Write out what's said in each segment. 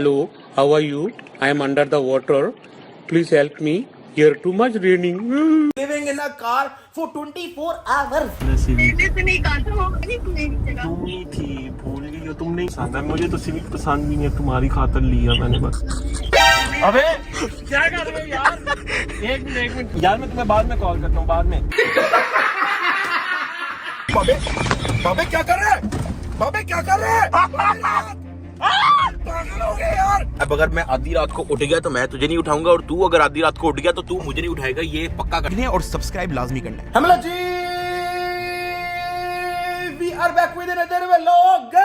Hello, how are you? I am under the water. Please help me. Here too much raining. Living in a car for 24 hours. तुम ही थी, भूल गई हो। तुम नहीं पसंद है मुझे, तो सिविक पसंद नहीं है, तुम्हारी खातर लिया मैंने बस। अबे क्या कर रहे हो यार? एक मिनट यार, मैं तुम्हें बाद में कॉल करता हूँ, बाद में। बाबे बाबे क्या कर रहे हैं? बाबे क्या कर रहे हैं? पागल हो गए यार। अब अगर मैं आधी रात को उठ गया तो मैं तुझे नहीं उठाऊंगा, और तू अगर आधी रात को उठ गया तो तू मुझे नहीं उठाएगा। ये पक्का करना है और सब्सक्राइब लाजमी करना है। हमला जी, we are back with another vlog.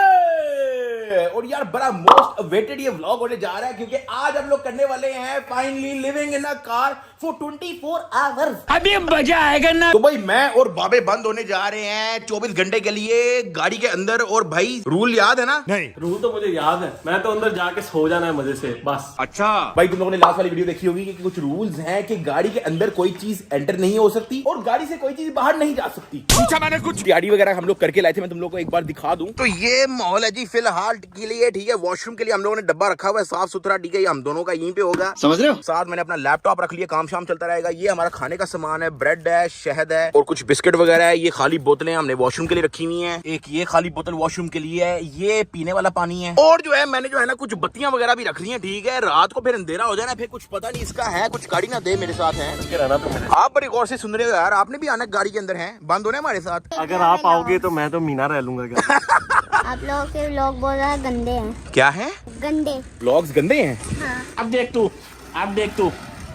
और यार बड़ा मोस्ट अवेटेड ये व्लॉग होने जा रहा है, क्योंकि आज हम लोग करने वाले हैं finally living in a car for 24 hours. अभी मजा आएगा ना। तो भाई मैं और बाबे बंद होने जा रहे हैं 24 घंटे के लिए गाड़ी के अंदर। और भाई रूल याद है ना? नहीं, रूल तो मुझे याद है, मैं तो अंदर जाके सो जाना है मजे से बस। अच्छा भाई, तुम लोगों ने लास्ट वाली वीडियो देखी होगी कि कुछ रूल्स हैं कि गाड़ी के अंदर कोई चीज एंटर नहीं हो सकती और गाड़ी से कोई चीज बाहर नहीं जा सकती। पूछा मैंने कुछ गाड़ी वगैरह हम लोग करके लाए थे, मैं तुम लोग को एक बार दिखा दूं। तो ये माहौल है जी फिलहाल के लिए, ठीक है। वॉशरूम के लिए हम लोगों ने डब्बा रखा हुआ है साफ सुथरा, ठीक है। ये हम दोनों का यहीं पे होगा, समझ रहे हो। साथ मैंने अपना लैपटॉप रख लिया, काम शाम चलता रहेगा। ये हमारा खाने का सामान है, ब्रेड है, शहद है और कुछ बिस्किट वगैरह है। ये खाली बोतलें हमने वॉशरूम के लिए रखी हुई हैं। एक ये खाली बोतल वॉशरूम के लिए है, ये पीने वाला पानी है। और जो है मैंने जो है ना कुछ बत्तियां वगैरह भी रख ली हैं, ठीक है। रात को फिर अंधेरा हो जाना, फिर कुछ पता नहीं इसका है, कुछ गाड़ी ना दे मेरे साथ है। आप बड़ी गौर से सुन रहे हो यार, आपने भी आना गाड़ी के अंदर है, बंद होने हमारे साथ। अगर आप आओगे तो मैं तो मीना रह लूंगा। आप लोगों के व्लॉग बहुत ज्यादा गंदे हैं। क्या है? गंदे व्लॉग्स गंदे हैं? हाँ। अब देख तू।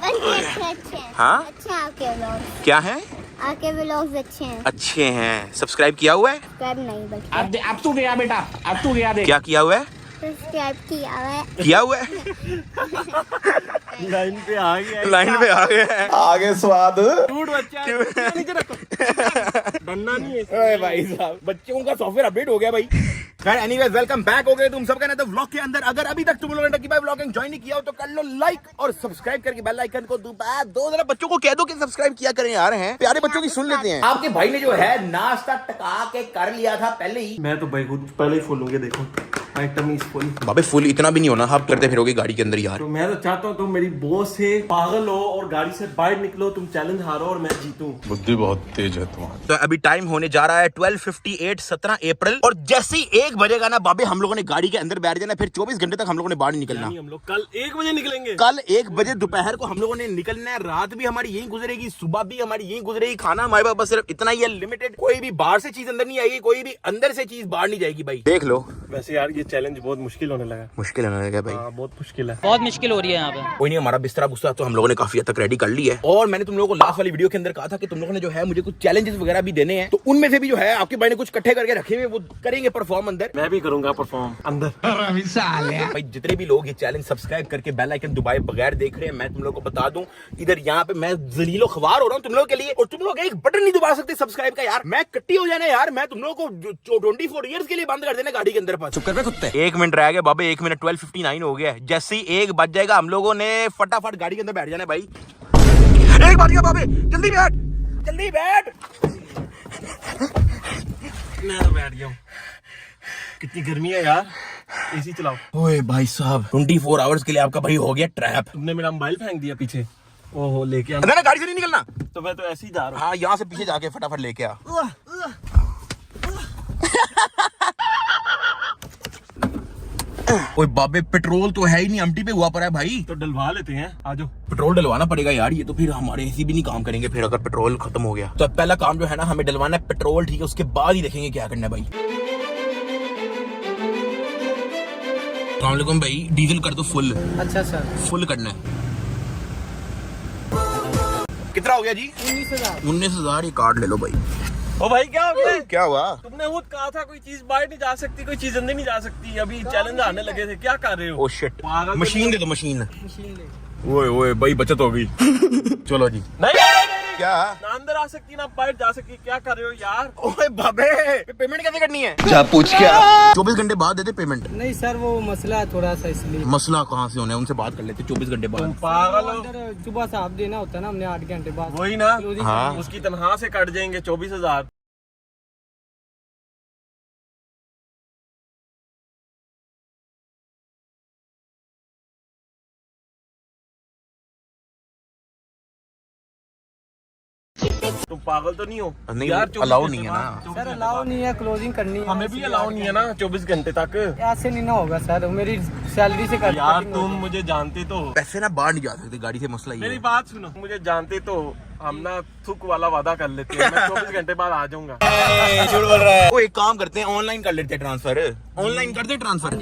अच्छे हैं। हाँ? अच्छे हैं आपके व्लॉग। क्या है? आपके व्लॉग्स अच्छे हैं। अच्छे हैं। सब्सक्राइब किया हुआ है? सब्सक्राइब नहीं, बल्कि अब तू गया बेटा, अब तू गया देख। क्या किया हुआ है? सब्सक्राइब किया है। किया हुआ है? लाइन पे आ गया, लाइन पे आ गया है। आगे स्वाद टूट बच्चा नीचे रखो। डरना नहीं है। अरे भाई साहब, बच्चों का सॉफ्टवेयर अपडेट हो गया भाई। खैर एनीवेज, वेलकम बैक हो गए तुम सबका ना तो व्लॉग के अंदर। अगर अभी तक तुम लोगों ने भाई व्लॉगिंग ज्वाइन नहीं किया हो तो कर लो लाइक और सब्सक्राइब करके बेल आइकन को दो जरा बच्चों को कह दो कि सब्सक्राइब किया करें यार, हैं प्यारे बच्चों की सुन लेते हैं। आपके भाई ने जो है नाश्ता टका के कर लिया था पहले ही। मैं तो भाई खुद पहले ही फुल हो गया, देखो आइटम इज फुल। बाबे फुल इतना भी नहीं होना, आप करते फिरोगे गाड़ी के अंदर यार। तो मैं तो चाहता हूँ तुम मेरी बॉस से पागल हो और गाड़ी से बाहर निकलो, तुम चैलेंज हारो और मैं जीतूं। बुद्धि बहुत तेज है तुम्हारी। तो अभी टाइम होने जा रहा है 12:58 17 अप्रैल, और जैसे ही 1 बजेगा ना बाबे हम लोगों ने गाड़ी के अंदर बैठ जाना, फिर 24 घंटे तक हम लोगों ने बाहर नहीं निकलना। हम लोग कल 1 बजे निकलेंगे। कल 1 बजे दोपहर को हम लोगों ने निकलना है। रात भी हमारी यहीं गुजरेगी, सुबह भी हमारी यहीं गुजरेगी। खाना हमारे पास बस सिर्फ इतना ही है, लिमिटेड। कोई भी बाहर से चीज अंदर नहीं आएगी, कोई भी अंदर से चीज बाहर नहीं जाएगी भाई, देख लो। वैसे यार ये चैलेंज बहुत मुश्किल होने लगा। मुश्किल होने लगा भाई, बहुत मुश्किल है, बहुत मुश्किल हो रही है यहाँ पे। कोई नहीं, हमारा बिस्तरा बुस्तरा तो हम लोगों ने काफी हद तक रेडी कर ली है। और मैंने तुम लोगों को लास्ट वाली वीडियो के अंदर कहा था कि तुम लोगों ने जो है मुझे कुछ चैलेंजेस वगैरह भी देने हैं, तो उनमें से भी जो है आपके भाई ने कुछ इकट्ठे करके रखे हुए, वो करेंगे परफॉर्म अंदर। मैं भी करूंगा परफॉर्म अंदर। भाई जितने भी लोग ये चैलेंज सब्सक्राइब करके बेल आइकन दबाए बगैर देख रहे हैं, मैं तुम लोगों को बता दूं, इधर यहाँ पे मैं जलीलो ख्वार हो रहा हूँ तुम लोगों के लिए, और तुम लोग एक बटन नहीं दबा सकते सब्सक्राइब का यार। मैं कट्टी हो जाना यार, मैं तुम लोगों को 24 ईयर्स के लिए बंद कर देना गाड़ी के अंदर। चुप कर कुत्ते। 1 मिनट रह गया बाबे, 1 मिनट 12:59 हो गया। जैसे ही 1 बज जाएगा हम लोगों ने फटाफट गाड़ी के अंदर बैठ जाना भाई। 1 बज गया बाबे, जल्दी बैठ, जल्दी बैठ। मैं तो बैठ गया हूँ, कितनी गर्मी है यार, एसी चलाओ। ओए भाई साहब, 24 आवर्स के लिए आपका भाई हो गया ट्रैप। तुमने मेरा मोबाइल फेंक दिया पीछे। ओहो, लेके ना गाड़ी से नहीं निकलना। तो मैं तो ऐसे ही जा रहा हूँ। हाँ, यहाँ से पीछे जाके फटाफट लेके आ। ओए बाबे, पेट्रोल तो है ही नहीं, एम्प्टी पे हुआ पड़ा है भाई। तो डलवा लेते हैं, आ जाओ। पेट्रोल डलवाना पड़ेगा यार, ये तो फिर हमारे एसी भी नहीं काम करेंगे फिर अगर पेट्रोल खत्म हो गया तो। पहला काम जो है ना, हमें डलवाना है पेट्रोल, ठीक है। उसके बाद ही देखेंगे क्या करना है भाई। अस्सलामुअलैकुम भाई, डीजल कर दो फुल। अच्छा सर, फुल करना है। कितना हो गया जी? 19,000। ये कार्ड ले लो भाई। ओ भाई क्या हो गया? क्या हुआ? तुमने खुद कहा था कोई चीज बाहर नहीं जा सकती, कोई चीज अंदर नहीं जा सकती। अभी चैलेंज आने लगे थे, क्या कर रहे हो? ओ शिट, पागल मशीन दे दो, मशीन। मशीन ले। ओए ओए भाई, बचत हो गई। चलो जी। नहीं, क्या? ना अंदर आ सकती ना बाहर जा सकती, क्या कर रहे हो यार? ओए बाबे, पेमेंट कैसे करनी है? जा पूछ क्या? 24 घंटे बाद दे दे पेमेंट। नहीं सर, वो मसला है थोड़ा सा, इसलिए। मसला कहाँ से होना है, उनसे बात कर लेते 24 घंटे तुम बाद। पागल हो? अंदर सुबह साफ देना होता है ना हमने, 8 घंटे बाद। वही ना, हाँ। उसकी तनख्वाह से कट जाएंगे 24,000। तुम पागल तो नहीं हो नहीं, यार? अलाउ नहीं है ना सर अलाउ नहीं है, क्लोजिंग करनी है। हमें भी अलाउ नहीं है ना 24 घंटे तक। ऐसे नहीं ना होगा सर, मेरी सैलरी से कर यार तुम मुझे जानते तो हो। पैसे ना बाहर नहीं जा सकते गाड़ी से, मसला ये मेरी है। बात सुनो, मुझे जानते तो हो, हम ना थुक वाला वादा कर लेते हैं, मैं 24 घंटे बाद आ जाऊंगा। झूठ बोल रहा है। वो एक काम करते हैं, ऑनलाइन कर लेते हैं ट्रांसफर। ऑनलाइन कर दे ट्रांसफर,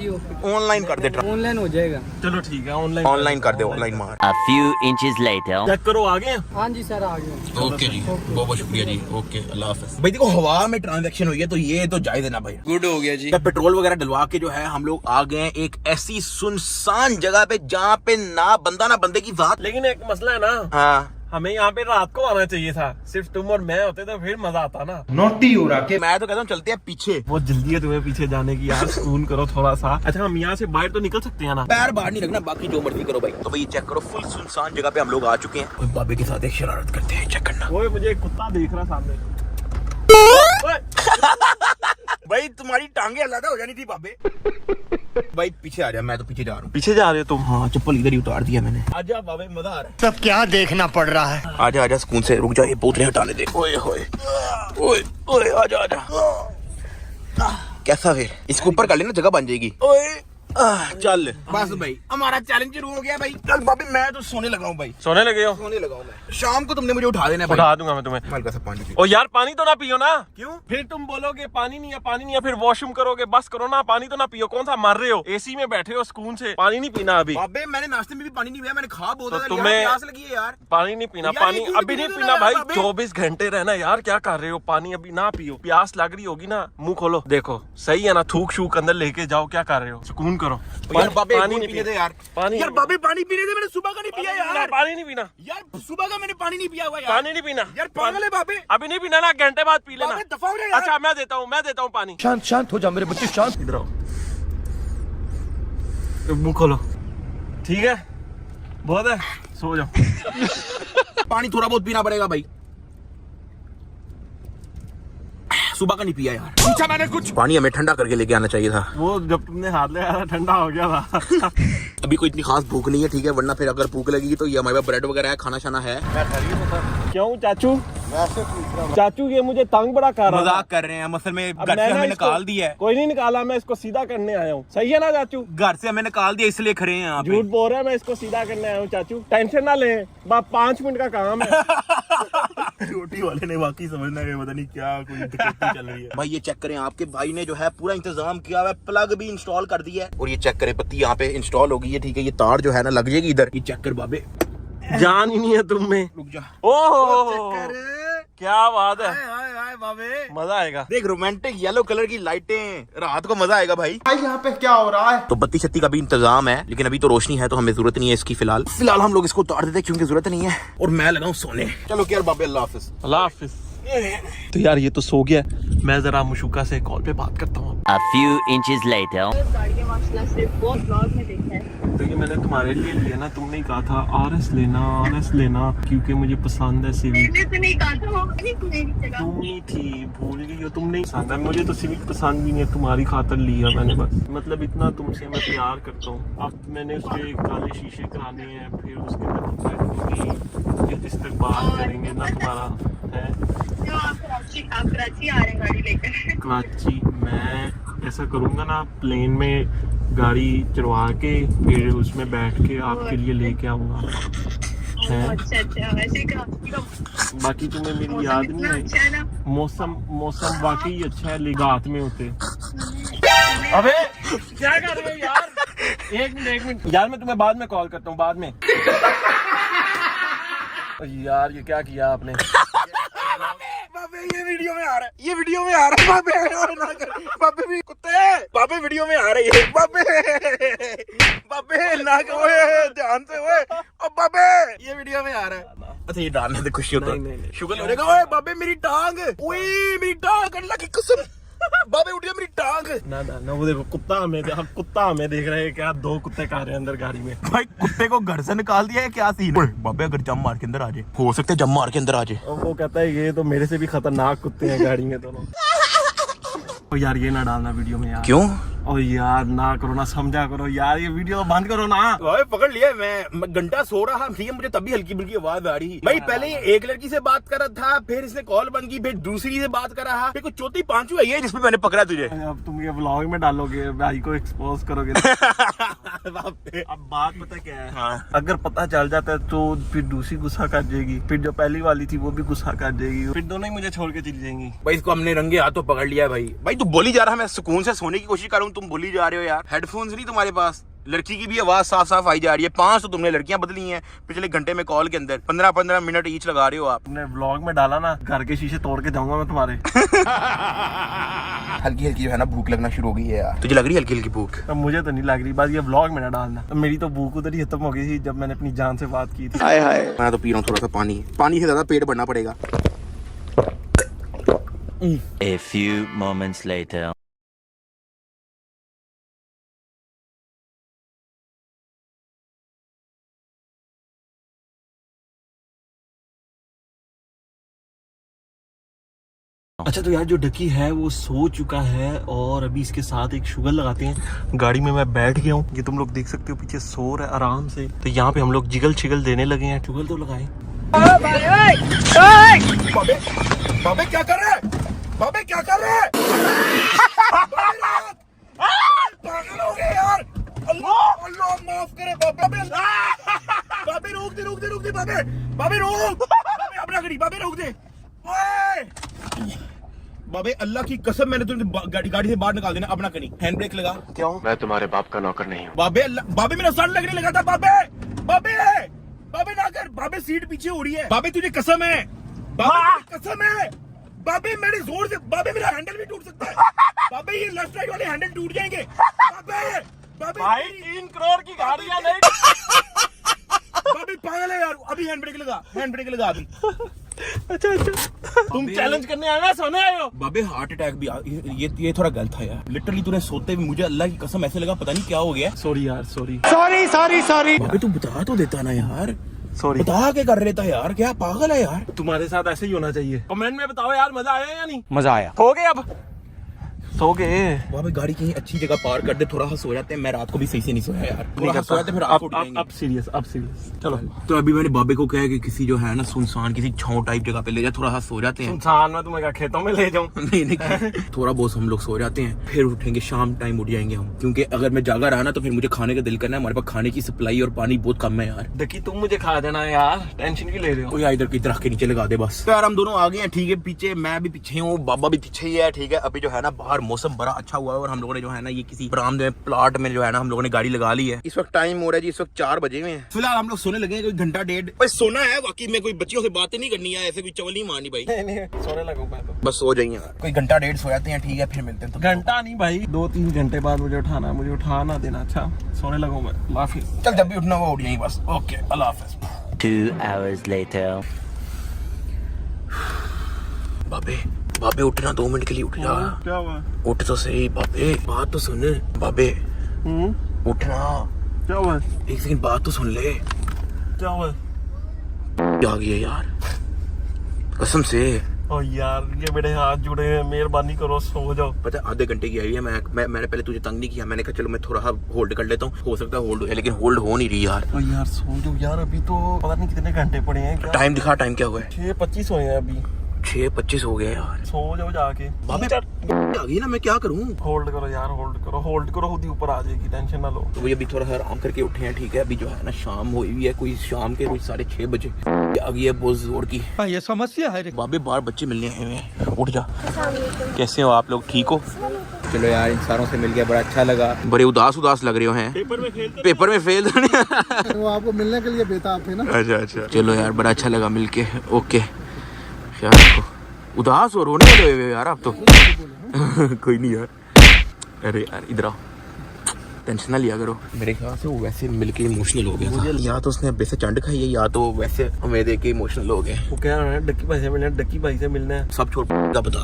ऑनलाइन कर दे ऑनलाइन हो जाएगा। चलो ठीक है, ऑनलाइन कर दे, ऑनलाइन मार। A few inches later. Check करो, आ गए? हाँ जी सर आ गए। ओके जी, बहुत बहुत शुक्रिया जी। ओके, अल्लाह हाफिज। भाई देखो, हवा में ट्रांजैक्शन हुई है तो ये तो जायज है ना भाई। गुड हो गया जी। पेट्रोल वगैरह डलवा के जो है हम लोग आ गए हैं एक ऐसी सुनसान जगह पे जहाँ पे ना बंदा ना बंदे की जात। लेकिन एक मसला है ना, हाँ, हमें यहाँ पे रात को आना चाहिए था। सिर्फ तुम और मैं होते तो फिर मजा आता ना। नोटी हो रहा के मैं तो कहता हूँ चलते हैं पीछे। बहुत जल्दी है तुम्हें पीछे जाने की यार, सुकून करो थोड़ा सा। अच्छा हम यहाँ से बाहर तो निकल सकते हैं ना? पैर बाहर नहीं रखना, बाकी जो मर्जी करो भाई। तो भाई चेक करो, फुल सुनसान जगह पे हम लोग आ चुके हैं और बाबे के साथ एक शरारत करते हैं, चेक करना। वो मुझे एक कुत्ता देख रहा सामने। भाई तुम्हारी टांगे अलग हो जानी थी बाबे। भाई पीछे आ जा, मैं तो पीछे जा रहा हूँ। पीछे जा रहे हो तुम? हाँ, चप्पल इधर ही उतार दिया मैंने। आजा बाबे, मजा आ रहा है। सब क्या देखना पड़ रहा है। आजा आजा, सुकून से रुक जा, ये बोतलें हटाने दे। ओए होए ओए ओए, आजा आजा। कैसा फिर? इसके ऊपर कर लेना, जगह बन जाएगी। ओए चल बस भाई, हमारा चैलेंज शुरू हो गया भाई। चल बाबी, मैं तो सोने लगा हूँ भाई। सोने लगे हो? सोने लगा हूँ मैं। शाम को तुमने मुझे उठा देना भाई। उठा दूंगा मैं तुम्हें। हल्का सा पानी पी। ओ यार पानी तो ना पियो ना। क्यों? फिर तुम बोलोगे पानी नहीं है, पानी नहीं है, फिर वॉशरूम करोगे। बस करो ना, पानी तो ना पियो। कौन सा मर रहे हो? एसी में बैठे हो सुकून से, पानी नहीं पीना अभी। बाबे मैंने नाश्ते में भी पानी नहीं पिया, मैंने खा बहुत तो तुम्हें प्यास लगी है यार। पानी नहीं पीना, यार, पानी ये दूध अभी नहीं पीने पीना दो भाई। यार, 24 घंटे रहना यार, क्या कर रहे हो? पानी अभी ना पियो, प्यास लग रही होगी ना। मुंह खोलो, देखो सही है ना, थूक शूक अंदर लेके जाओ। क्या कर रहे हो? सुकून करो। पानी नहीं पीने दे यार। पानी यार बाबे पानी पीने दे, मैंने सुबह का नहीं पिया यार। पानी नहीं पीना यार, सुबह का मैंने पानी नहीं पिया हुआ यार। पानी नहीं पीना यार पागल है बाबे। अभी नहीं पीना ना, घंटे बाद पी लेना। बाबे दफा हो जा यार। अच्छा मैं देता हूँ पानी। शांत शांत हो जा मेरे बच्चे, शांत। इधर आओ, मुंह खोलो। ठीक है, बहुत है, सो जाओ। पानी थोड़ा बहुत पीना पड़ेगा भाई, सुबह का नहीं पिया यार। पूछा मैंने कुछ? पानी हमें ठंडा करके लेके आना चाहिए था। वो जब तुमने हाथ ले आया ठंडा हो गया था। अभी कोई इतनी खास भूख नहीं है, ठीक है, वरना फिर अगर भूख लगेगी तो ये हमारे पास ब्रेड वगैरह है, खाना शाना है। क्यों चाचू? चाचू ये मुझे तंग बड़ा कर रहा है। मजाक कर रहे हैं, असल में अब घर से मैंने हमें इसको- निकाल दिया है। कोई नहीं निकाला, मैं इसको सीधा करने आया हूँ। सही है ना चाचू? घर से हमें निकाल दिया, इसलिए खड़े हैं यहाँ पे। झूठ बोल रहा है, मैं इसको सीधा करने आया हूँ चाचू। टेंशन ना ले, बस 5 मिनट का काम है। रोटी वाले ने वाकई समझना है, पता नहीं क्या कोई दिक्कत चल रही है। भाई ये चेक करें, आपके भाई ने जो है पूरा इंतजाम किया हुआ है, प्लग भी इंस्टॉल कर दिया है। और ये चेक करें, बत्ती यहाँ पे इंस्टॉल हो गई है, ठीक है। ये तार जो है ना लग जाएगी इधर। ये चेक कर बाबे, जान ही नहीं है तुम में। रुक जा। ओह क्या बात है, हाय बाबे, मजा आएगा। देख रोमांटिक येलो कलर की लाइटें, रात को मजा आएगा भाई। यहाँ पे क्या हो रहा है? तो बत्ती शत्ती का भी इंतजाम है, लेकिन अभी तो रोशनी है तो हमें जरूरत नहीं है इसकी। फिलहाल हम लोग इसको उतार देते हैं क्योंकि जरूरत नहीं है। और मैं लगाऊं सोने। चलो यार बाबे, अल्लाह हाफिज। अल्लाह हाफिज। तो यार ये तो सो गया, मैं जरा मुशुका से कॉल पे बात करता हूँ। A few inches later. गाड़ी के माशाल्लाह से बहुत ब्लॉग में देखा है। तो ये मैंने तुम्हारे लिए लिया ना, तुमने ही कहा था RS लेना क्योंकि मुझे पसंद है सिविक। मैंने तो नहीं कहा था, वो नहीं चला। तुम ही थी, भूल गई हो, तुम नहीं पसंद है मुझे तो सिविक पसंद भी नहीं है, तुम्हारी खातर लिया मैंने बस। मतलब इतना तुमसे मैं प्यार करता हूँ। अब मैंने उसके काले शीशे कराने हैं, फिर उसके बाद तुम बैठोगी, इस्तेमाल करेंगे ना तुम्हारा है। तो आप कराची आ रहे हैं गाड़ी लेकर? कराची मैं ऐसा करूँगा ना, प्लेन में गाड़ी चढ़वा के फिर उसमें बैठ के आपके लिए लेके आऊँगा। अच्छा वैसे कराची का बाकी तुम्हें मेरी याद नहीं कितना अच्छा है? है ना। मौसम वाकई अच्छा है, रात में होते। अबे क्या कर रहे हो यार? एक मिनट यार, मैं तुम्हें बाद में कॉल करता हूँ, बाद में। यार ये क्या किया आपने? बाबे ये वीडियो में आ रहा है, ये वीडियो में आ रहा है बाबे। और ना कर बाबे, भी कुत्ते बाबे वीडियो में आ रही है बाबे। बाबे ना करो, ध्यान से ओए। ओ बाबे ये वीडियो में आ रहा है। अच्छा ये डालने दे, खुशी होता नहीं। शुगर हो जाएगा। ओए बाबे मेरी टांग, ओए मेरी टांग, अल्लाह की कसम बाबे उठ गया मेरी टांग। ना वो देखो कुत्ता हमें देख रहे हैं। क्या 2 कुत्ते खा रहे हैं अंदर गाड़ी में। भाई कुत्ते को घर से निकाल दिया है, क्या सीन है? बाबे अगर जम मार के अंदर आ जाए, हो सकता है जम मार के अंदर आ जाए। और वो कहता है ये तो मेरे से भी खतरनाक कुत्ते हैं गाड़ी में दोनों। तो यार ये ना डालना वीडियो में यार। क्यों? ओ यार ना करो ना, समझा करो यार, ये वीडियो तो बंद करो ना। भाई पकड़ लिया, मैं घंटा सो रहा, ठीक है, मुझे तभी हल्की फुल्की आवाज आ रही। भाई पहले ये एक लड़की से बात कर रहा था, फिर इसने कॉल बंद की, फिर दूसरी से बात कर रहा, फिर कुछ चौथी पांचवी आई है जिसमें मैंने पकड़ा तुझे। अब तुम ये व्लॉग में डालोगे, भाई को एक्सपोज करोगे। अब बात पता क्या है, हाँ। अगर पता चल जाता है तो फिर दूसरी गुस्सा कर जाएगी, फिर जो पहली वाली थी वो भी गुस्सा कर जाएगी, फिर दोनों ही मुझे छोड़ के चली जाएंगी। भाई इसको हमने रंगे हाथों पकड़ लिया है भाई तू बोली जा रहा है, मैं सुकून से सोने की कोशिश कर रहा हूँ, तुम बोली जा रहे हो यार। हेडफोन्स नहीं तुम्हारे पास, लड़की की भी आवाज साफ साफ आई जा रही है। 5 तो तुमने लड़कियां बदली हैं पिछले घंटे में, कॉल के अंदर 15-15 मिनट ईच लगा रहे हो आप। तुमने व्लॉग में डाला ना, घर के शीशे तोड़ के जाऊंगा मैं तुम्हारे। हल्की हल्की जो है ना भूख लगना शुरू हो गई है यार। तुझे लग रही है हल्की हल्की भूख? अब मुझे तो नहीं लग रही, बस ये व्लॉग में ना डालना। अब मेरी तो भूख उधर ही खत्म हो गई थी जब मैंने अपनी जान से बात की थी। हाय हाय, मैं तो पी रहा हूँ थोड़ा सा पानी, पानी से ज्यादा पेट भरना पड़ेगा। A few moments later. अच्छा तो यार जो डकी है वो सो चुका है और अभी इसके साथ एक शुगर लगाते हैं। गाड़ी में मैं बैठ गया हूँ, ये तुम लोग देख सकते हो पीछे सो रहा है आराम से। तो यहाँ पे हम लोग जिगल छिगल देने लगे हैं, शुगर तो लगाए। बाबे क्या कर रहे हैं? बाबे क्या कर रहे हैं? पागल हो गए यार। अल्लाह अल्लाह माफ करे बाबे। बाबे रोक दे बाबे। बाबे रोक, बाबे अपना गाड़ी, बाबे रोक दे। ओए बाबे अल्लाह की कसम, मैंने तुझे गाड़ी से बाहर निकाल देना, अपना करी। हैंड ब्रेक लगा। क्यों? मैं तुम्हारे बाप का नौकर नहीं हूँ। बाबे बाबे मेरा सर लगने लगा था। बाबे बाबे बाबे ना कर, बाबे सीट पीछे हो रही है। बाबे तुझे कसम है, बाबे कसम है। बाबे मेरे जोर से, बाबे मेरा हैंडल भी टूट सकता है। बाबे ये लेफ्ट राइट वाले हैंडल टूट जाएंगे। बाबे बाबे भाई 3 करोड़ की गाड़ियां नहीं। बाबे पागल है यार, अभी हैंड ब्रेक लगा अभी। अच्छा तुम चैलेंज करने आए ना, सोने आए हो? बाबे हार्ट अटैक भी ये थोड़ा गलत था यार। लिटरली तूने सोते भी मुझे अल्लाह की कसम ऐसे लगा पता नहीं क्या हो गया। सॉरी यार, सॉरी। बाबे तू बता तो देता ना यार, सॉरी। बता के कर रहे था यार, क्या पागल है यार। तुम्हारे साथ ऐसे ही होना चाहिए। कमेंट में बताओ यार, मजा आया या नहीं? मजा आया। हो गए अब सो गए। बाबे गाड़ी कहीं अच्छी जगह पार कर दे, थोड़ा सा सो जाते हैं। मैं रात को भी सही से नहीं सोया यार, थोड़ा सा सो जाते हैं फिर आप उठ जाएंगे। अब सीरियस चलो। तो अभी मैंने बाबे को कहा कि किसी जो है ना सुनसान किसी छांव टाइप जगह पे ले जा, थोड़ा सा सो जाते हैं। सुनसान में तुम्हें क्या खेतों में ले जाऊं? नहीं थोड़ा बहुत हम लोग सो जाते हैं, फिर उठेंगे शाम टाइम उठ जाएंगे हम, क्योंकि अगर मैं जागा रहा ना तो फिर मुझे खाने का दिल करना है। हमारे पास खाने की सप्लाई और पानी बहुत कम है यार। डकी तुम मुझे खा देना यार, टेंशन क्यों ले रहे हो? कोई इधर की तरह के नीचे लगा दे बस। तो यार हम दोनों आ गए हैं, ठीक है, पीछे मैं भी पीछे हूँ, बाबा भी पीछे ही है, ठीक है। अभी जो है ना बाहर मौसम बड़ा अच्छा हुआ है और हम लोगों ने जो है ना ये किसी बरामदे में प्लॉट में जो है ना हम लोगों ने गाड़ी लगा ली है। इस वक्त टाइम हो रहा है जी, इस वक्त 4 बजे हुए हैं। फिलहाल हम लोग सोने लगे हैं, कोई घंटा डेढ़ बस सोना है। बाकी में कोई बच्चियों से बातें नहीं करनी है, ऐसे कोई चवल नहीं मारनी भाई। नहीं सोने लगूं मैं तो। बस सो जाइए यार, कोई घंटा डेढ़ सो जाते हैं, ठीक है, फिर मिलते हैं। घंटा नहीं भाई, 2-3 घंटे बाद मुझे उठाना है, मुझे उठा ना देना। अच्छा सोने लगूं मैं, माफी। चल जब भी उठना हुआ उठ जाइए बस। ओके अल्लाह हाफिज। 2 hours later. बाबे उठना, 2 मिनट के लिए उठ जा। क्या हुआ? उठ तो सही बाबे, बात तो सुन। बाबे उठना, क्या हुआ? एक सेकंड बात तो सुन ले। क्या हुआ? आ गई है यार कसम से। ओ यार ये मेरे हाथ जुड़े हैं, मेहरबानी करो सो जाओ। पता है आधे घंटे की आई है, मैंने पहले तुझे तंग नहीं किया, मैंने कहा चलो मैं थोड़ा होल्ड कर लेता हूँ, हो सकता है होल्ड हो, लेकिन होल्ड हो नहीं रही यार। ओ यार सो जाओ यार, अभी तो पता नहीं कितने घंटे पड़े हैं। टाइम दिखा, टाइम क्या हुआ है? 6:25 हुए हैं अभी। 6:25 हो गया यार। सो जाओ जाके। बाबे आ गई ना, मैं क्या करूँ? होल्ड करो यार, होल्ड करो, खुद ही ऊपर आ जाएगी, टेंशन ना लो। तो वही अभी थोड़ा सा आराम करके उठे हैं, ठीक है। अभी जो है ना शाम हुई हुई है, कोई शाम के कोई 6:30 बजे आ गई है, बहुत जोर की। ये समस्या है। बाबे बाहर बच्चे मिलने आए हुए हैं, उठ जा। कैसे हो आप लोग, ठीक हो? चलो यार इन सारों से मिल गया, बड़ा अच्छा लगा। बड़े उदास लग रहे हो हैं। पेपर में फेल वो आपको मिलने के लिए बेताब थे ना। अच्छा चलो यार बड़ा अच्छा लगा मिलके। ओके यार उदास और रोने लगे हुए यार आप तो। कोई नहीं यार, अरे यार इधर आओ, टेंशन ना लिया करो। मेरे ख्याल से वो वैसे मिलके इमोशनल हो गया था। या तो उसने अब्बे से चंड खाई है, या तो वैसे हमें देख के इमोशनल हो गए। वो कह रहा है डक्की भाई से मिलना है, डक्की भाई से मिलना है। सब छोड़ का बता।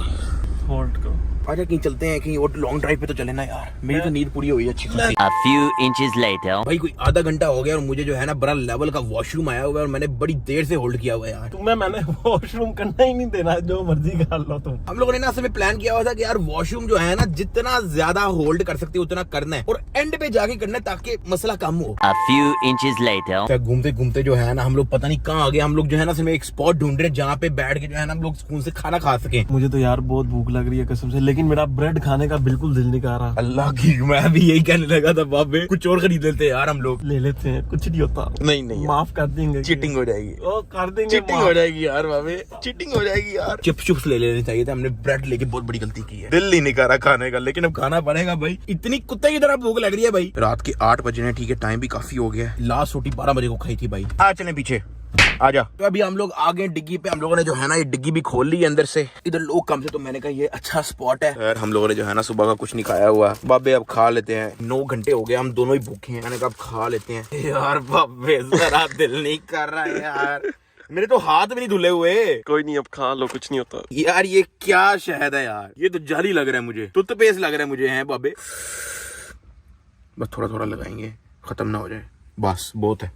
होल्ड करो। आजा कहीं चलते हैं, कहीं और लॉन्ग ड्राइव पे तो चले ना यार, मेरी तो नींद पूरी हुई है अच्छी खासी। A few inches later. भाई कोई आधा घंटा हो गया और मुझे जो है ना बड़ा लेवल का वॉशरूम आया हुआ है और मैंने बड़ी देर से होल्ड किया हुआ है यार। तुम्हें मैंने वॉशरूम करना ही नहीं देना, जो मर्जी कर लो तुम। हम लोगों ने ना असल में प्लान किया हुआ था कि यार वॉशरूम जो है ना जितना ज्यादा होल्ड कर सकते उतना करना है और एंड पे जाके करना है ताकि मसला कम हो। A few inches later. घूमते घूमते जो है ना हम लोग पता नहीं कहाँ आ गए। हम लोग जो है ना असल में एक स्पॉट ढूंढ रहे हैं जहाँ पे बैठ के जो है ना हम लोग सुकून से खाना खा सके। मुझे तो यार बहुत भूख लग रही है कसम से, लेकिन मेरा ब्रेड खाने का बिल्कुल दिल नहीं कर रहा। अल्लाह की मैं भी यही कहने लगा था बाबे, कुछ और खरीद लेते हैं यार हम लोग। ले लेते हैं, कुछ नहीं होता। नहीं माफ कर देंगे, चीटिंग हो जाएगी। ओ कर देंगे, चीटिंग हो जाएगी यार बाबे, चीटिंग हो जाएगी यार। चिप्स ले लेने चाहिए थे, हमने ब्रेड लेके बहुत बड़ी गलती की है। दिल नहीं कर रहा खाने का, लेकिन अब खाना पड़ेगा भाई, इतनी कुत्ते की तरह भूख लग रही है भाई। रात के 8 बजे हैं, ठीक है टाइम भी काफी हो गया है। लास्ट रोटी 12 बजे को खाई थी भाई। आ चले पीछे आजा। तो अभी हम लोग आ गए डिग्गी पे। हम लोगों ने जो है ना ये डिग्गी भी खोल ली है अंदर से, इधर लोग कम से, तो मैंने कहा ये अच्छा स्पॉट है यार। हम लोगों ने जो है ना सुबह का कुछ नहीं खाया हुआ बाबे, अब खा लेते हैं। 9 घंटे हो गए, हम दोनों ही भूखे हैं। मैंने कहा अब खा लेते हैं यार बाबे, जरा दिल नहीं कर रहा है यार, मेरे तो हाथ भी नहीं धुले हुए। कोई नहीं, अब खा लो, कुछ नहीं होता यार। ये क्या शहद है यार, ये तो जाली लग रहा है मुझे, टूथपेस्ट लग रहा है मुझे। है बाबे, बस थोड़ा थोड़ा लगाएंगे, खत्म ना हो जाए, बस बहुत है।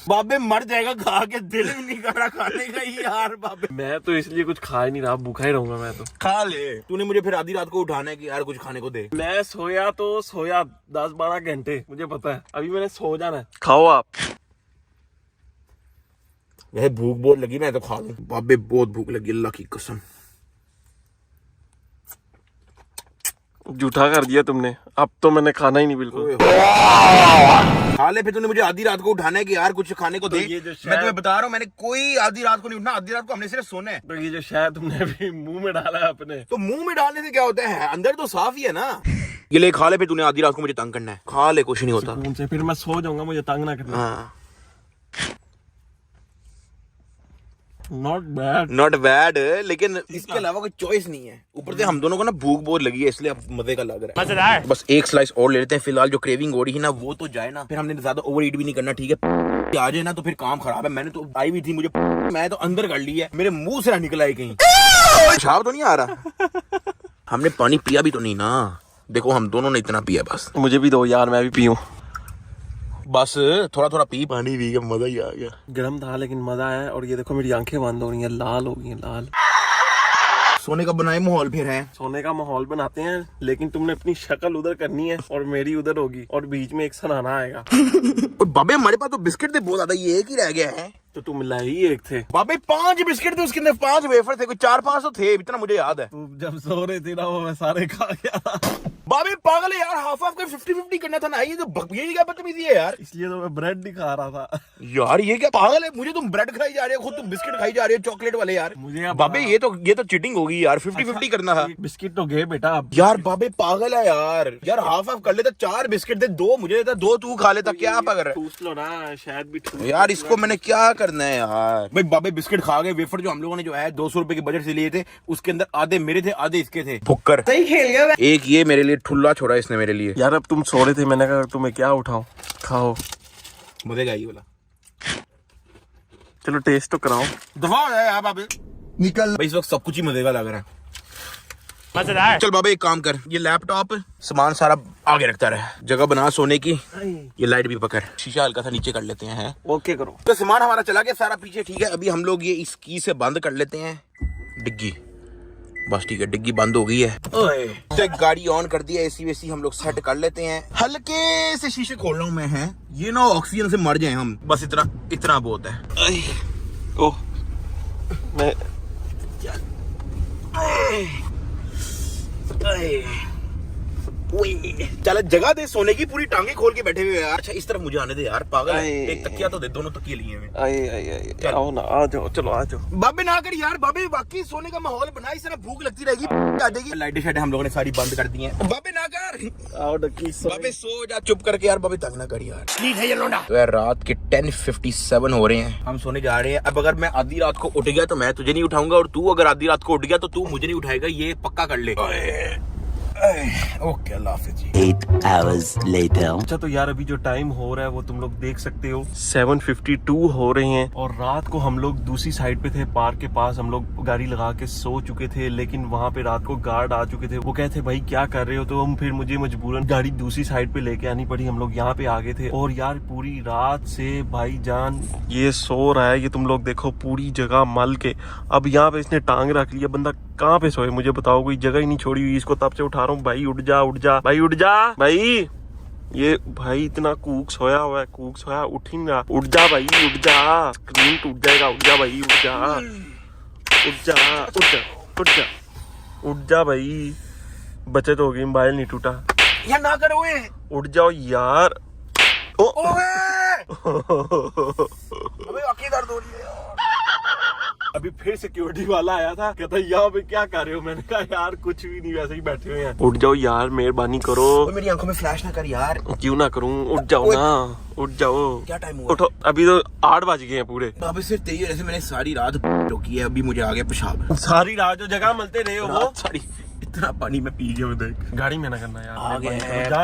बाबे मर जाएगा खा के, दिल भी नहीं कर रहा खाने का ही यार बाबे। मैं तो इसलिए कुछ खा ही नहीं रहा, भूखा ही रहूंगा मैं तो। खा ले, तूने मुझे फिर आधी रात को उठाना है कि यार कुछ खाने को दे। मैं सोया 10-12 घंटे, मुझे पता है, अभी मैंने सो जाना है। खाओ आप। वैसे भूख बहुत लगी, मैं तो खा लूं बाबे, बहुत भूख लगी अल्लाह की कसम। झूठा कर दिया तुमने, अब तो मैंने खाना ही नहीं बिल्कुल। खा ले, फिर तूने मुझे आधी रात को उठाना है कि यार कुछ खाने को दे। ये जो मैं तुम्हें बता रहा हूँ, मैंने कोई आधी रात को नहीं उठना, आधी रात को हमने सिर्फ सोना है। तो ये जो शायद तुमने भी मुंह में डाला है अपने, तो मुंह में डालने से क्या होता है, अंदर तो साफ ही है ना। ये ले खा ले, फिर तूने आधी रात को मुझे तंग करना है, खा ले, कुछ नहीं होता। सुकून से, फिर मैं सो जाऊंगा, मुझे तंग ना करना। हाँ नॉट बैड, लेकिन इसके अलावा कोई चॉइस नहीं है। ऊपर से हम दोनों को ना भूख बहुत लगी है, इसलिए अब मजे का लग रहा है। मजेदार। बस एक स्लाइस और ले लेते हैं फिलहाल, जो क्रेविंग हो रही है ना वो तो जाए ना, फिर हमने ज्यादा ओवर ईट भी नहीं करना, ठीक है। आ जाए ना तो फिर काम खराब है। मैंने तो आई भी थी, मुझे मैं तो अंदर कर ली है, मेरे मुंह से ना निकला है कहीं, पेशाब तो नहीं आ रहा। हमने पानी पिया भी तो नहीं ना, देखो हम दोनों ने इतना पिया बस। मुझे भी दो यार, मैं भी पीऊं। बस थोड़ा थोड़ा पी, पानी पी के मजा ही आ गया। गर्म था लेकिन मजा आया। और ये देखो मेरी आंखें बंद हो रही हैं, लाल हो गई हैं, लाल। सोने का बनाए माहौल फिर है, सोने का माहौल बनाते हैं, लेकिन तुमने अपनी शक्ल उधर करनी है और मेरी उधर होगी, और बीच में एक सराहना आएगा। और बाबे हमारे पास तो बिस्किट थे बहुत ज्यादा, ये एक ही रह गया है। तो तुम लाई ही एक थे बाबे, 5 बिस्किट थे, उसके अंदर 5 वेफर थे, कोई 4-5 तो थे, इतना मुझे याद है। तुम जब सो रहे थे ना, वो मैं सारे खा गया। बाबे पागल है यार, हाफ का 50-50 करना था ना, ये तो ये क्या बदतमीजी है यार। इसलिए तो मैं ब्रेड नहीं खा रहा था यार। ये क्या पागल है, मुझे तुम ब्रेड खाई जा रहे हो, खुद तुम बिस्किट खाई जा रहे हो चॉकलेट वाले यार। मुझे बाबे ये तो चीटिंग होगी यार, 50-50 करना था। बिस्किट तो गए बेटा अब। यार बाबे पागल है यार, यार हाफ कर लेता, 4 बिस्किट थे, 2 मुझे देता, 2 तू खा लेता, क्या पकड़ ठूस लो ना, शायद भी ठूस यार। इसको मैंने क्या करना है यार भाई। बाबे बिस्किट खा गए, वेफर जो हम लोगों ने जो है 200 रुपए के बजट से लिए थे, उसके अंदर आधे मेरे थे, आधे इसके थे। भुक्कर सही खेल गया। एक ये मेरे लिए ठुल्ला छोड़ा इसने मेरे लिए। यार अब तुम सो रहे थे, मैंने कहा तुम्हें क्या उठाओ, खाओ, मजेगा ये वाला। चलो टेस्ट तो कराओ। दफा हो जाए यार बाबे, निकल। भाई इस वक्त सब कुछ ही मजेगा लग रहा है, मजेदार। चल बाबे एक काम कर, ये लैपटॉप सामान सारा आगे रखता रहे, जगह बना सोने की। ये लाइट भी पकड़, शीशा हल्का सा नीचे कर लेते हैं। ओके करो। तो सामान हमारा चला गया सारा पीछे, ठीक है। अभी हम लोग ये इस की से बंद कर लेते हैं डिग्गी, बस ठीक है, डिग्गी बंद हो गई है। तो गाड़ी ऑन कर दिया, एसी वेसी हम लोग सेट कर लेते हैं। हल्के से शीशे खोल रहा हूँ मैं, है ये ना ऑक्सीजन से मर जाए हम, बस इतना बहुत है। ओह मैं चल जगह दे सोने की, पूरी टांगे खोल के बैठे हुए यार। अच्छा इस तरफ मुझे आने दे यार, पागल है। एक तकिया तो दे, दोनों तकिए लिए हुए। आए आओ ना, आ जाओ, चलो आ जाओ। बाबे ना कर यार, बाबे वाकई सोने का माहौल बना, इस तरह भूख लगती रहेगी, आ जाएगी। लाइटें शाइटें हम लोगों ने सारी बंद कर दी हैं। बाबे ना कर, आओ डक्की सो। बाबे सो जा चुप करके यार, बाबे तंग ना कर यार, ठीक है ये लोना। तो यार रात के 10:57 हो रहे हैं, हम सोने जा रहे हैं। अब अगर मैं आधी रात को उठ गया तो मैं तुझे नहीं उठाऊंगा, और तू अगर आधी रात को उठ गया तो तू मुझे नहीं उठाएगा, ये पक्का कर ले। ओके अल्लाह हाफिज जी। 8 hours later. अच्छा तो यार अभी जो टाइम हो रहा है वो तुम लोग देख सकते हो 7:52 हो रहे हैं और रात को हम लोग दूसरी साइड पे थे, पार्क के पास हम लोग गाड़ी लगा के सो चुके थे, लेकिन वहाँ पे रात को गार्ड आ चुके थे। वो कहते भाई क्या कर रहे हो, तो हम फिर मुझे मजबूरन गाड़ी दूसरी साइड पे लेके आनी पड़ी। हम लोग यहाँ पे आ गए थे और यार पूरी रात से भाईजान ये सो रहा है, ये तुम लोग देखो पूरी जगह मल के। अब यहाँ पे इसने टांग रख लिया, बंदा कहाँ पे सोए मुझे बताओ, कोई जगह ही नहीं छोड़ी हुई। इसको तब से उठा रहा हूँ, भाई उठ जा उठ जा भाई उठ जा भाई। ये भाई इतना कूक सोया हुआ है, कूक सोया, उठ ही ना, उठ जा भाई उठ जा, स्क्रीन टूट जाएगा, उठ जा भाई उठ जा उठ जा उठ जा उठ जा उठ जा भाई, बचत हो गई, मोबाइल नहीं टूटा यार ना करो उठ जाओ यार। अबे आंखें दर्द हो रही है। अभी फिर सिक्योरिटी वाला आया था, कहता यहाँ पे क्या कर रहे हो, मैंने कहा यार कुछ भी नहीं, वैसे ही बैठे हुए हैं। उठ जाओ यार, मेहरबानी करो। मेरी आंखों में फ्लैश ना कर यार। क्यों ना करूं, उठ जाओ ना, उठ जाओ। क्या टाइम हुआ? उठो, अभी तो 8 बज गए हैं पूरे। अभी सिर्फ तेरी वजह से मैंने सारी रात टोकी है, अभी मुझे आ गया पेशाब। सारी रात जो जगह मलते रहे हो वो सारी इतना पानी में पी गया, देख। गाड़ी में ना करना यार, आ गए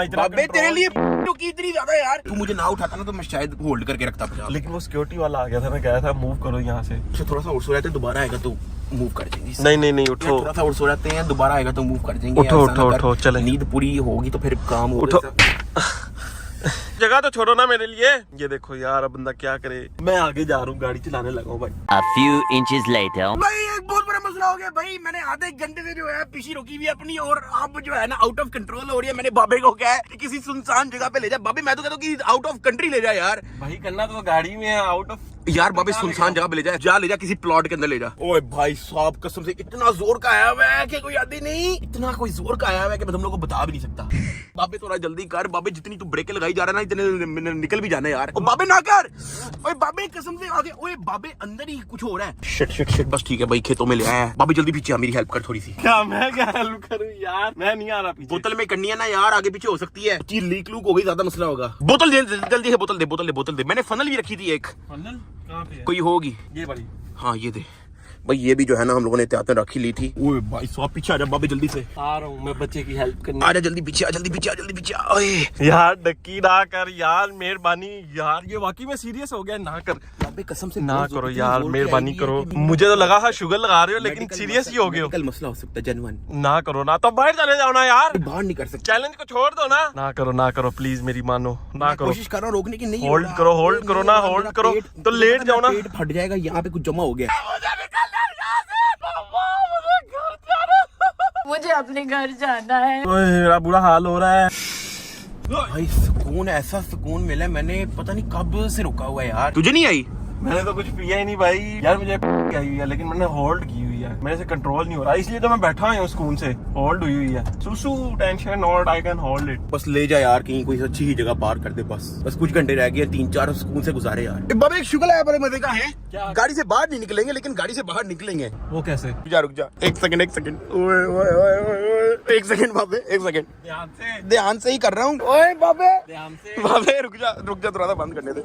इतना तेरे लिए टोकी इतनी ज्यादा यार। तू मुझे ना उठाता ना तो मैं शायद होल्ड करके रखता पेशाब। लेकिन वो सिक्योरिटी वाला आ गया था, मैं कहा था मूव करो यहाँ से। अच्छा थोड़ा सा उठ सो रहते दोबारा आएगा तो मूव कर देंगे। नहीं उठो, थोड़ा सा उठ सो रहते हैं, दोबारा आएगा तो मूव कर देंगे। उठो चले, नींद पूरी होगी तो फिर काम हो। उठो जगह तो छोड़ो ना मेरे लिए। ये देखो यार अब बंदा क्या करे, मैं आगे जा रहा हूँ, गाड़ी चलाने लगा हूँ भाई। A few inches later. भाई एक बहुत बड़ा मसला हो गया भाई, मैंने आधे घंटे से जो है पीछी रोकी हुई है अपनी, और अब जो है ना आउट ऑफ कंट्रोल हो रही है। मैंने बाबे को कहा है कि किसी सुनसान जगह पे ले जा। बाबे मैं तो कहता हूँ कि आउट ऑफ कंट्री ले जा यार। भाई करना तो गाड़ी में है, आउट ऑफ यार बाबे सुनसान जगह पे ले जा, ले जा किसी प्लॉट के अंदर ले जा। ओए भाई साहब कसम से इतना जोर का आया हुआ है कि कोई याद ही नहीं, इतना कोई जोर का आया हुआ है कि मैं तुम लोगों को बता भी नहीं सकता। बाबे थोड़ा जल्दी कर बाबे, जितनी तू ब्रेक लगाई जा रहा है ना इतने निकल भी जाना यार। बाबे ना कर, ओए बाबे कसम से आगे, ओए बाबे अंदर ही कुछ हो रहा है। शिट बस ठीक है भाई, खेतों में ले आया है। बाबे जल्दी पीछे आ, मेरी हेल्प कर थोड़ी सी। क्या मैं क्या हेल्प करूं यार, मैं नहीं आ रहा पीछे। बोतल में करनी है ना यार, आगे पीछे हो सकती है, चीज लीक लूक हो गई, ज्यादा मसला होगा। बोतल दे जल्दी है, बोतल दे। मैंने फनल भी रखी थी एक, कहाँ पे है? कोई होगी ये बड़ी। हाँ ये दे भाई, ये भी जो है ना हम लोगों ने एहतियात में रखी ली थी। ओए भाई साहब पीछे आ जा बाबे जल्दी से। आ रहा हूँ मैं बच्चे की हेल्प करने। आजा जल्दी पीछे आ। ओए यार डक्की ना कर यार, मेहरबानी यार, ये वाकई में सीरियस हो गया, ना कर बाबे कसम से ना करो यार, मेहरबानी करो। मुझे तो लगा था शुगर लगा रहे हो, लेकिन सीरियस ही हो गए हो। कल मसला हो सकता है जेन्युइन। ना करो ना, तो बाहर चले जाओ ना यार, बाहर नहीं कर सकते। चैलेंज को छोड़ दो ना करो प्लीज मेरी मानो, ना करो। कोशिश कर रहा हूँ रोकने की, नहीं होल्ड करो ना, होल्ड करो तो लेट जाओ ना। पेट फट जाएगा, यहाँ पे कुछ जमा हो गया। मुझे अपने घर जाना है। मेरा बुरा हाल हो रहा है भाई। सुकून, ऐसा सुकून मिला, मैंने पता नहीं कब से रुका हुआ है यार। तुझे नहीं आई? मैंने तो कुछ पिया ही नहीं भाई यार, मुझे आई हुई है, लेकिन मैंने होल्ड की हुई है, मेरे से कंट्रोल नहीं हो रहा, इसलिए तो मैं बैठा हूँ सुकून से, होल्ड हुई हुई है। सुसु टेंशन और आई कैन होल्ड इट। बस ले जा यार कहीं, कोई अच्छी ही जगह पार कर दे। बस कुछ घंटे रह गए, 3-4 सुकून से गुजारे यार। बाबा एक शुगर है, बड़े मजे का है। क्या? गाड़ी से बाहर नहीं निकलेंगे, लेकिन गाड़ी से बाहर निकलेंगे। वो कैसे? रुक जा एक सेकंड। ओए एक सेकंड बाबे, एक सेकंड ध्यान से ही कर रहा हूँ। ओए बाबे बाबे रुक जा, दरवाजा बंद करने दे।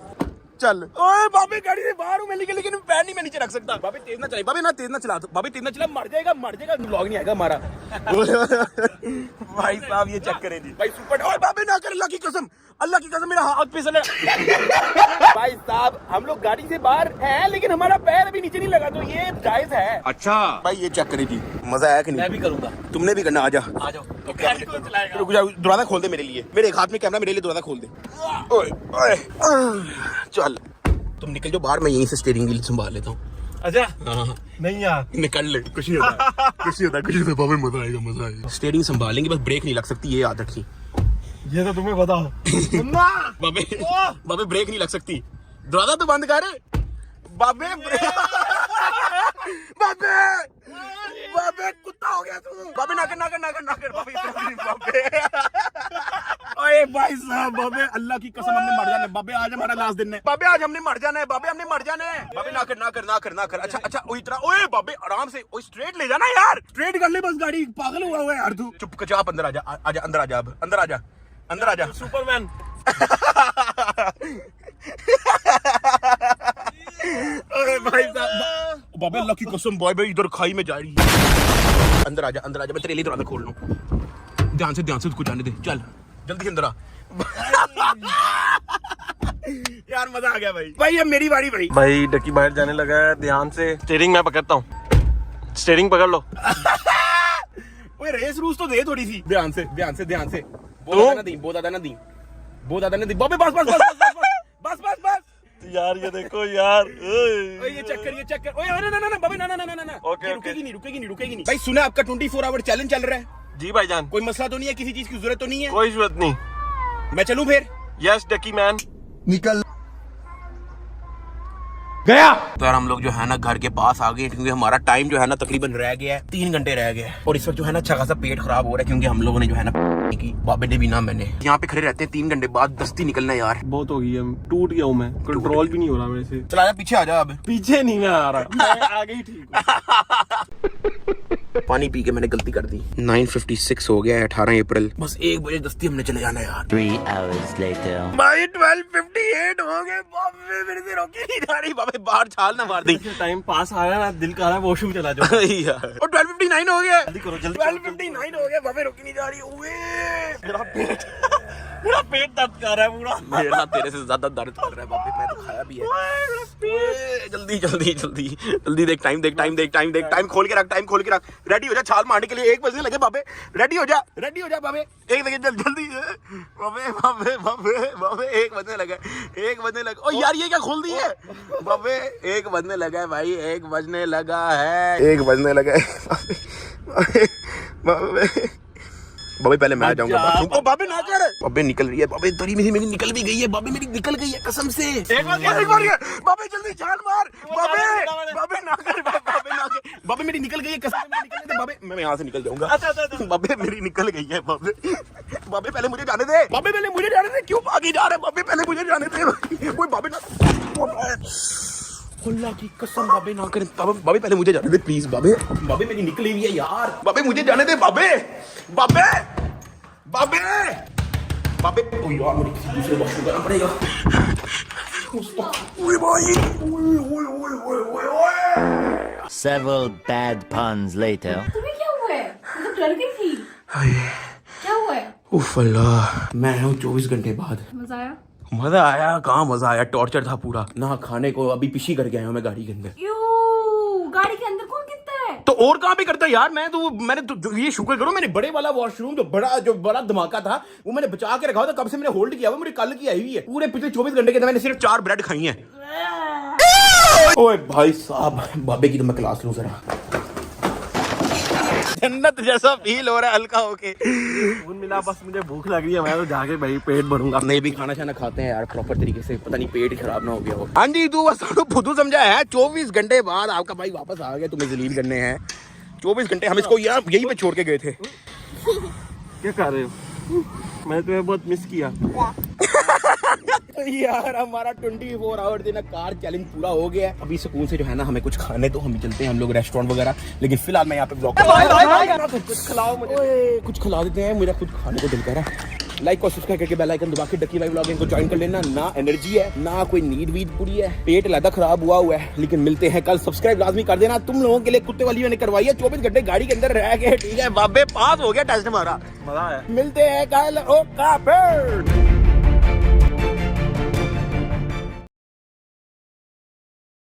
चल ओए बाबे, गाड़ी से बाहर हूँ मैं, लेकिन पैर नहीं मैं नीचे रख सकता। बाबे तेज ना चला, तेज ना चला, मर जाएगा, व्लॉग नहीं आएगा हमारा। भाई साहब ये चेक करें जी भाई, सुपर। ओए बाबे ना कर, अल्लाह की कसम मेरा हाथ फिसल है। भाई साहब हम लोग गाड़ी से बाहर हैं, लेकिन हमारा पैर अभी नीचे नहीं लगा, तो ये जायज है। अच्छा भाई ये चेक करें जी, मजा आया कि नहीं? मैं भी करूंगा, तुमने भी करना। आ जाओ रुक जा, दरवाजा खोल दे मेरे लिए, मेरे एक हाथ में कैमरा, मेरे लिए दरवाजा खोल दे। ओए चल तुम निकल जाओ बाहर, मैं यहीं से स्टीयरिंग व्हील संभाल लेता हूँ। अच्छा नहीं यार, निकल ले, कुछ नहीं होता बाबे, मजा आएगा। स्टीयरिंग संभालेंगे, बस ब्रेक नहीं लग सकती, ये याद रखी। ये तो तुम्हें बताओ। बाबे ब्रेक नहीं लग सकती, दरवाजा तो बंद कर बाबे। बाबे कुत्ता हो गया तू। बाबे ना कर बाबे। ओए भाई साहब बाबे, अल्लाह की कसम हमने मर जाना है बाबे, आज हमारा लास्ट दिन है बाबे, आज हमने मर जाना है बाबे, बाबे ना कर। अच्छा ओए इतना, ओए बाबे आराम से, ओए स्ट्रेट ले जाना यार, स्ट्रेट कर ले बस, गाड़ी पागल हुआ है यार तू। चुप कर, आप अंदर आ जा सुपरमैन। अरे भाई साहब बाबे, अल्लाह की कसम बॉय इधर खाई में जा रही है। अंदर आ जा, मैं तेरे लिए दरवाजा खोल लूं। ध्यान से उसको जाने दे, चल जल्दी अंदर आ। यार मजा आ गया भाई अब मेरी बारी भाई डक्की बाहर जाने लगा है, ध्यान से। स्टीयरिंग मैं पकड़ता हूँ, स्टीयरिंग पकड़ लो। ओए रेस रूस तो दे थोड़ी सी, ध्यान से। बहुत ज्यादा ना दी बाबे, बस। यार ये देखो यार, ओए ये चक्कर ओए ना बाबे ना। ओके, रुकेगी नहीं भाई। सुना आपका 24 आवर चैलेंज चल रहा है जी भाईजान। कोई मसला तो नहीं है, किसी चीज की जरूरत तो नहीं है? कोई जरूरत नहीं। मैं चलूं फिर? Yes Ducky man. निकल गया। तो यार हम लोग जो है ना घर के पास आ गए, क्योंकि हमारा टाइम जो है ना तकरीबन रह गया है, 3 घंटे रह गए हैं। और इस वक्त जो है ना अच्छा खासा पेट खराब हो रहा है, क्योंकि हम लोगों ने जो है ना की बाबे ने भी ना मैंने यहाँ पे खड़े रहते हैं 3 घंटे बाद दस्ती निकलना है यार। बहुत हो गई है, टूट गया हूँ मैं, कंट्रोल भी नहीं हो रहा मेरे से। चला जा, पीछे आ जा। अब पीछे नहीं मैं आ रहा, मैं आगे ही ठीक हूँ। पानी पी के मैंने गलती कर दी। 9:56 हो गया है, 18 अप्रैल। बस 1 बजे दस्ती हमने चले जाना है यार। 3 hours later. भाई 12:58 हो गए, बाबे मेरे से रोकी नहीं जा रही। बाबे बाहर छाल ना मार दी। टाइम पास आ रहा है, दिल कर रहा है वॉशरूम चला जाओ यार। और 12:59 हो गया, जल्दी करो जल्दी। 12:59 हो गया, बाबे रोकी नहीं जा रही। मेरा पेट दर्द कर रहा है पूरा। मेरा तेरे से ज्यादा दर्द कर रहा है बाबे, मैं तो खाया भी है। जल्दी देख टाइम खोल के रख। रेडी हो जा छाल मारने के लिए, 1 बजने लगे बाबे। रेडी हो जा बाबे, 1 सेकंड जल्दी बाबे 1 बजने लगे। ओ यार ये क्या खोल दी है बाबे? 1 बजने लगा है भाई, 1 बजने लगा है बाबे पहले मैं जाऊंगा बाथरूम। ओ बाबे ना कर, बाबे निकल रही है बाबे, तोरी मेरी निकल भी गई है बाबे, मेरी निकल गई है कसम से। एक बार बाबे जल्दी छाल मार बाबे ना कर बाबे मेरी निकल गई है कसम से, निकल दे बाबे, मैं यहाँ से निकल जाऊंगा। अच्छा बाबे मेरी निकल गई है बाबे पहले मुझे जाने दे। क्यों आगे जा रहा है बाबे? पहले मुझे जाने दे। कोई बाबे ना, अल्लाह की कसम बाबे ना करे बाबे पहले मुझे जाने दे प्लीज बाबे मेरी निकली हुई है यार। बाबे मुझे जाने दे बाबे ओ यार मुझे किसी दूसरे वॉशरूम करना पड़ेगा। ओए भाई Several bad puns later. तुम्हें क्या हुआ है? मैं तो डर गई थी। क्या हुआ है? उफ अल्लाह, मैं हूँ 24 घंटे बाद। मजा आया? कहाँ मजा आया, टॉर्चर था पूरा। ना खाने को, अभी पिशी करके आया हूँ मैं गाड़ी के अंदर। गाड़ी के अंदर कौन कितना है? तो और कहाँ पे करता है यार? मैंने तो ये शुक्र करो, मैंने बड़े वाला वॉशरूम जो बड़ा धमाका था वो मैंने बचा के रखा था, कब से मैंने होल्ड किया हुआ, मुझे कल की आई हुई है। पूरे पिछले 24 घंटे के अंदर मैंने सिर्फ 4 ब्रेड खाई हैं। ओए भाई साहब, बाबे की तो मैं क्लास लूं जरा। जन्नत जैसा फील हो रहा है हल्का होके। खून मिला, बस मुझे भूख लग रही है, मैं तो जाके भाई पेट भरूंगा। नहीं भी खाना शाना खाते हैं यार प्रॉपर तरीके से, पता नहीं पेट खराब ना हो गया हो। हाँ जी, तू बस फुदू समझा है। 24 घंटे बाद आपका भाई वापस आ गया, तुम्हें जलील करने हैं। 24 घंटे हम इसको यहीं पे छोड़ के गए थे। क्या कर रहे हो? मैंने तुम्हें बहुत मिस किया। यार हमारा 24 आवर दिन कार चैलेंज पूरा हो गया है। अभी सुकून से जो है ना हमें कुछ खाने तो हम चलते हैं हम लोग रेस्टोरेंट वगैरह, लेकिन फिलहाल मैं यहाँ पे ब्लॉग कुछ खिलाओ मुझे। कुछ खिला देते हैं, मेरा कुछ खाने को दिल कर रहा है। लाइक और सब्सक्राइब करके बेल आइकन दबा के डक्की भाई व्लॉगिंग को ज्वाइन कर लेना। ना एनर्जी है ना कोई नींद वीद पूरी है, पेट लादा खराब हुआ है, लेकिन मिलते हैं कल। सब्सक्राइब लाजमी कर देना। तुम लोगों के लिए कुत्ते वाली मैंने करवाई है, 24 घंटे गाड़ी के अंदर रह गए। ठीक है बाबे, पास हो गया टेस्ट हमारा, मजा आया। मिलते हैं कल। ओका फिर।